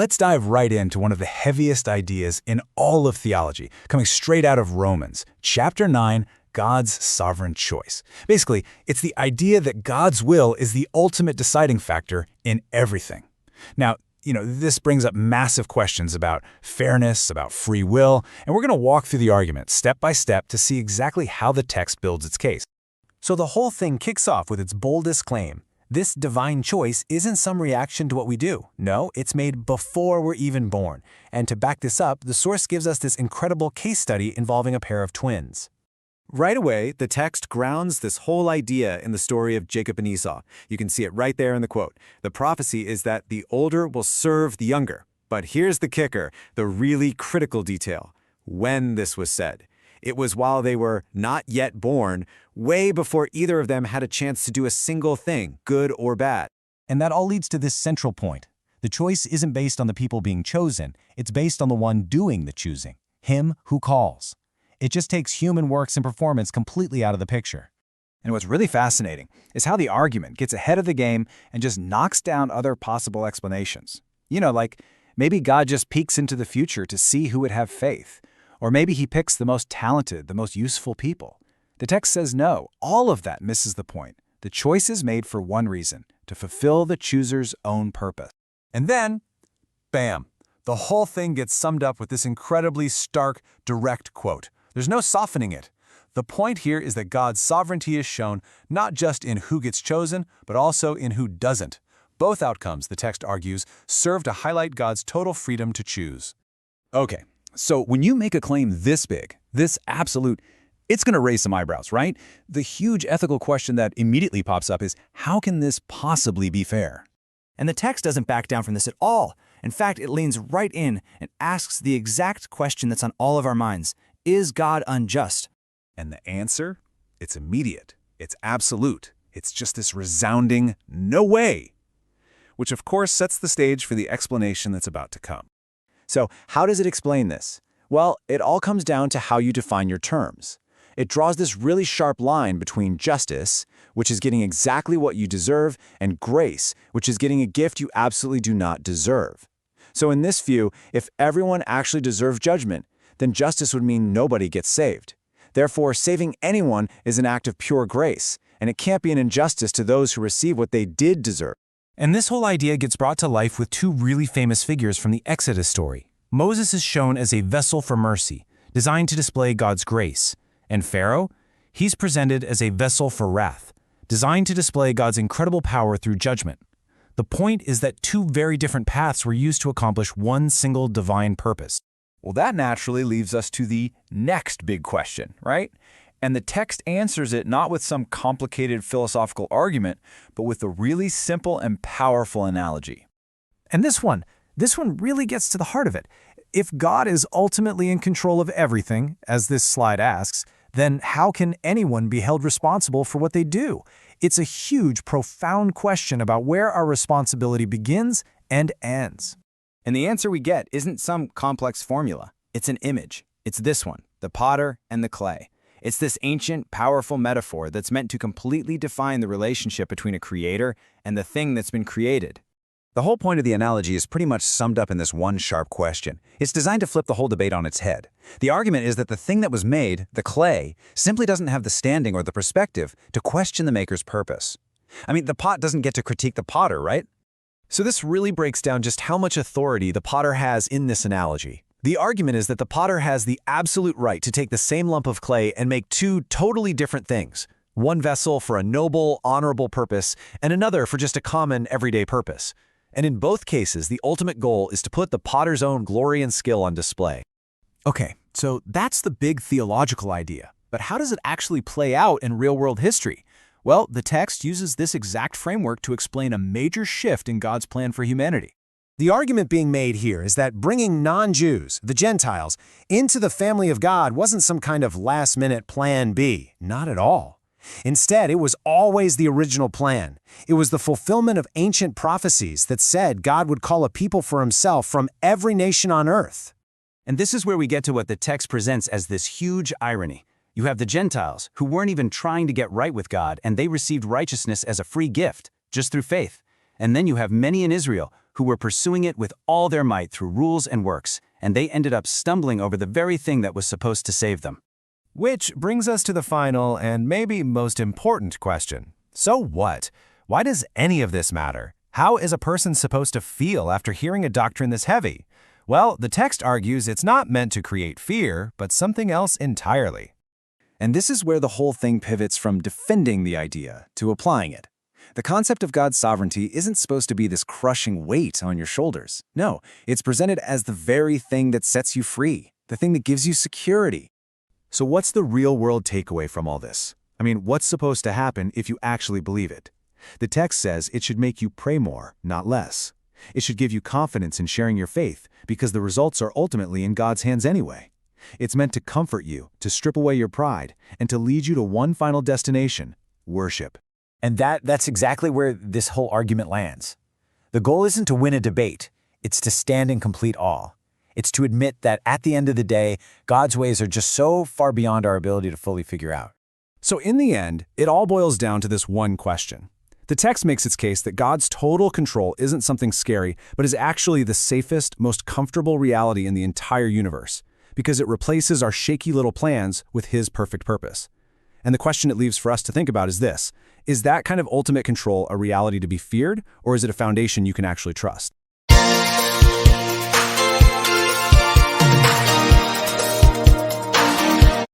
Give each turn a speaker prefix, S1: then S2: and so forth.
S1: let's dive right into one of the heaviest ideas in all of theology, coming straight out of Romans, chapter 9, God's sovereign choice. Basically, it's the idea that God's will is the ultimate deciding factor in everything. Now, this brings up massive questions about fairness, about free will, and we're going to walk through the argument step by step to see exactly how the text builds its case.
S2: So the whole thing kicks off with its boldest claim. This divine choice isn't some reaction to what we do. No, it's made before we're even born. And to back this up, the source gives us this incredible case study involving a pair of twins. Right away, the text grounds this whole idea in the story of Jacob and Esau. You can see it right there in the quote. The prophecy is that the older will serve the younger. But here's the kicker, the really critical detail. When this was said. It was while they were not yet born, way before either of them had a chance to do a single thing, good or bad. And that all leads to this central point. The choice isn't based on the people being chosen, it's based on the one doing the choosing, him who calls. It just takes human works and performance completely out of the picture.
S1: And what's really fascinating is how the argument gets ahead of the game and just knocks down other possible explanations. Like maybe God just peeks into the future to see who would have faith. Or maybe he picks the most talented, the most useful people. The text says no, all of that misses the point. The choice is made for one reason, to fulfill the chooser's own purpose.
S2: And then, bam, the whole thing gets summed up with this incredibly stark, direct quote. There's no softening it. The point here is that God's sovereignty is shown not just in who gets chosen, but also in who doesn't. Both outcomes, the text argues, serve to highlight God's total freedom to choose.
S1: Okay, so when you make a claim this big, this absolute, it's going to raise some eyebrows, right? The huge ethical question that immediately pops up is, how can this possibly be fair?
S3: And the text doesn't back down from this at all. In fact, it leans right in and asks the exact question that's on all of our minds. Is God unjust?
S1: And the answer? It's immediate. It's absolute. It's just this resounding, no way. Which of course sets the stage for the explanation that's about to come.
S2: So how does it explain this? Well, it all comes down to how you define your terms. It draws this really sharp line between justice, which is getting exactly what you deserve, and grace, which is getting a gift you absolutely do not deserve. So in this view, if everyone actually deserved judgment, then justice would mean nobody gets saved. Therefore, saving anyone is an act of pure grace, and it can't be an injustice to those who receive what they did deserve.
S4: And this whole idea gets brought to life with two really famous figures from the Exodus story. Moses is shown as a vessel for mercy, designed to display God's grace. And Pharaoh? He's presented as a vessel for wrath, designed to display God's incredible power through judgment. The point is that two very different paths were used to accomplish one single divine purpose.
S1: Well, that naturally leaves us to the next big question, right? And the text answers it not with some complicated philosophical argument, but with a really simple and powerful analogy.
S4: And this one really gets to the heart of it. If God is ultimately in control of everything, as this slide asks, then how can anyone be held responsible for what they do? It's a huge, profound question about where our responsibility begins and ends.
S3: And the answer we get isn't some complex formula. It's an image. It's this one, the potter and the clay. It's this ancient, powerful metaphor that's meant to completely define the relationship between a creator and the thing that's been created.
S1: The whole point of the analogy is pretty much summed up in this one sharp question. It's designed to flip the whole debate on its head. The argument is that the thing that was made, the clay, simply doesn't have the standing or the perspective to question the maker's purpose. I mean, the pot doesn't get to critique the potter, right?
S2: So this really breaks down just how much authority the potter has in this analogy. The argument is that the potter has the absolute right to take the same lump of clay and make two totally different things. One vessel for a noble, honorable purpose, and another for just a common, everyday purpose. And in both cases, the ultimate goal is to put the potter's own glory and skill on display. Okay, so that's the big theological idea. But how does it actually play out in real-world history? Well, the text uses this exact framework to explain a major shift in God's plan for humanity. The argument being made here is that bringing non-Jews, the Gentiles, into the family of God wasn't some kind of last-minute plan B. Not at all. Instead, it was always the original plan. It was the fulfillment of ancient prophecies that said God would call a people for himself from every nation on earth. And this is where we get to what the text presents as this huge irony. You have the Gentiles, who weren't even trying to get right with God, and they received righteousness as a free gift, just through faith. And then you have many in Israel, who were pursuing it with all their might through rules and works, and they ended up stumbling over the very thing that was supposed to save them.
S4: Which brings us to the final and maybe most important question. So what? Why does any of this matter? How is a person supposed to feel after hearing a doctrine this heavy? Well, the text argues it's not meant to create fear, but something else entirely.
S3: And this is where the whole thing pivots from defending the idea to applying it. The concept of God's sovereignty isn't supposed to be this crushing weight on your shoulders. No, it's presented as the very thing that sets you free, the thing that gives you security.
S2: So what's the real-world takeaway from all this? I mean, what's supposed to happen if you actually believe it? The text says it should make you pray more, not less. It should give you confidence in sharing your faith, because the results are ultimately in God's hands anyway. It's meant to comfort you, to strip away your pride, and to lead you to one final destination: worship.
S1: And that's exactly where this whole argument lands. The goal isn't to win a debate, it's to stand in complete awe. It's to admit that at the end of the day, God's ways are just so far beyond our ability to fully figure out.
S2: So in the end, it all boils down to this one question. The text makes its case that God's total control isn't something scary, but is actually the safest, most comfortable reality in the entire universe, because it replaces our shaky little plans with His perfect purpose. And the question it leaves for us to think about is this: is that kind of ultimate control a reality to be feared, or is it a foundation you can actually trust?